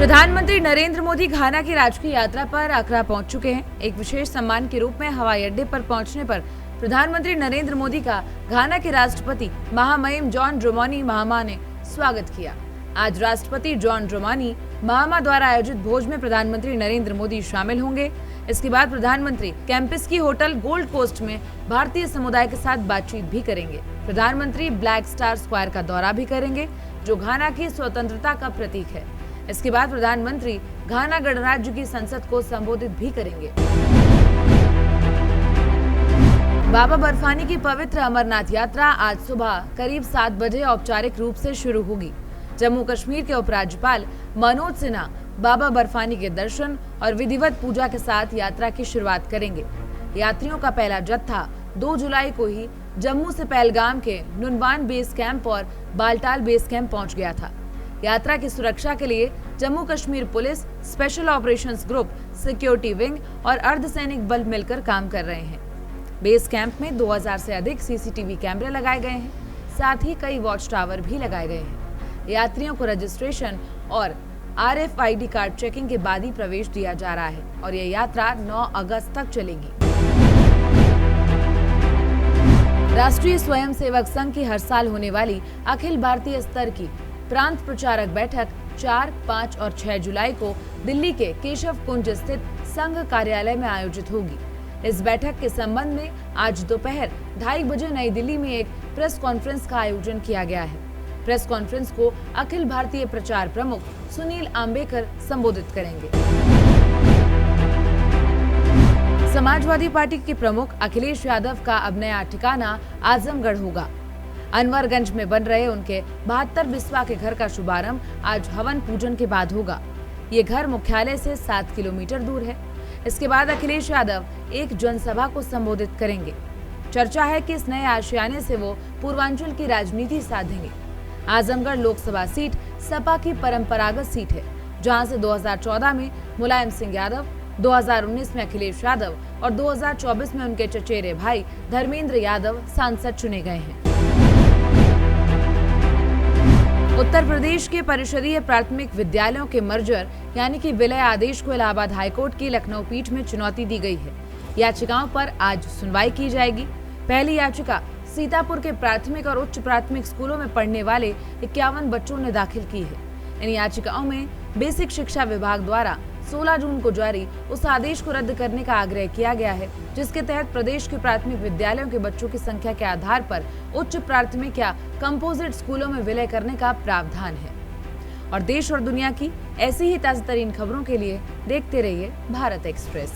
प्रधानमंत्री नरेंद्र मोदी घाना की राजकीय यात्रा पर अक्रा पहुंच चुके हैं। एक विशेष सम्मान के रूप में हवाई अड्डे पर पहुंचने पर प्रधानमंत्री नरेंद्र मोदी का घाना के राष्ट्रपति महामहिम जॉन ड्रमोनी महामा ने स्वागत किया। आज राष्ट्रपति जॉन ड्रमोनी महामा द्वारा आयोजित भोज में प्रधानमंत्री नरेंद्र मोदी शामिल होंगे। इसके बाद प्रधानमंत्री कैंपस्की होटल गोल्ड कोस्ट में भारतीय समुदाय के साथ बातचीत भी करेंगे। प्रधानमंत्री ब्लैक स्टार स्क्वायर का दौरा भी करेंगे, जो घाना की स्वतंत्रता का प्रतीक है। इसके बाद प्रधानमंत्री घाना गणराज्य की संसद को संबोधित भी करेंगे। बाबा बर्फानी की पवित्र अमरनाथ यात्रा आज सुबह करीब 7 बजे औपचारिक रूप से शुरू होगी। जम्मू कश्मीर के उपराज्यपाल मनोज सिन्हा बाबा बर्फानी के दर्शन और विधिवत पूजा के साथ यात्रा की शुरुआत करेंगे। यात्रियों का पहला जत्था 2 जुलाई को ही जम्मू से पहलगाम के नुनवान बेस कैंप और बालटाल बेस कैंप पहुंच गया था। यात्रा की सुरक्षा के लिए Jammu Kashmir police, special operations group, security wing और अर्धसैनिक बल मिलकर काम कर रहे हैं। बेस कैंप में 2000 से अधिक सीसीटीवी कैमरे लगाए गए हैं, साथ ही कई वॉच टावर भी लगाए गए हैं। यात्रियों को रजिस्ट्रेशन और RFID कार्ड चेकिंग के बाद ही प्रवेश दिया जा रहा है और यह यात्रा 9 अगस्त तक चलेगी। राष्ट्रीय स्वयंसेवक संघ की हर साल होने वाली अखिल भारतीय स्तर की प्रांत प्रचारक बैठक 4, 5 और 6 जुलाई को दिल्ली के केशव कुंज स्थित संघ कार्यालय में आयोजित होगी। इस बैठक के संबंध में आज दोपहर 2:30 बजे नई दिल्ली में एक प्रेस कॉन्फ्रेंस का आयोजन किया गया है। प्रेस कॉन्फ्रेंस को अखिल भारतीय प्रचार प्रमुख सुनील आम्बेकर संबोधित करेंगे। समाजवादी पार्टी के प्रमुख अखिलेश यादव का अब नया ठिकाना आजमगढ़ होगा। अनवरगंज में बन रहे उनके 72 बिस्वा के घर का शुभारंभ आज हवन पूजन के बाद होगा। ये घर मुख्यालय से 7 किलोमीटर दूर है। इसके बाद अखिलेश यादव एक जनसभा को संबोधित करेंगे। चर्चा है कि इस नए आशियाने से वो पूर्वांचल की राजनीति साधेंगे। आजमगढ़ लोकसभा सीट सपा की परंपरागत सीट है, जहां से 2014 में मुलायम सिंह यादव, 2019 में अखिलेश यादव और 2024 में उनके चचेरे भाई धर्मेंद्र यादव सांसद चुने गए हैं। उत्तर प्रदेश के परिषदीय प्राथमिक विद्यालयों के मर्जर यानी कि विलय आदेश को इलाहाबाद हाईकोर्ट की लखनऊ पीठ में चुनौती दी गई है। याचिकाओं पर आज सुनवाई की जाएगी। पहली याचिका सीतापुर के प्राथमिक और उच्च प्राथमिक स्कूलों में पढ़ने वाले 51 बच्चों ने दाखिल की है। इन याचिकाओं में बेसिक शिक्षा विभाग द्वारा 16 जून को जारी उस आदेश को रद्द करने का आग्रह किया गया है, जिसके तहत प्रदेश के प्राथमिक विद्यालयों के बच्चों की संख्या के आधार पर उच्च प्राथमिक या कंपोजिट स्कूलों में विलय करने का प्रावधान है। और देश और दुनिया की ऐसी ही ताज़ा तरीन खबरों के लिए देखते रहिए भारत एक्सप्रेस।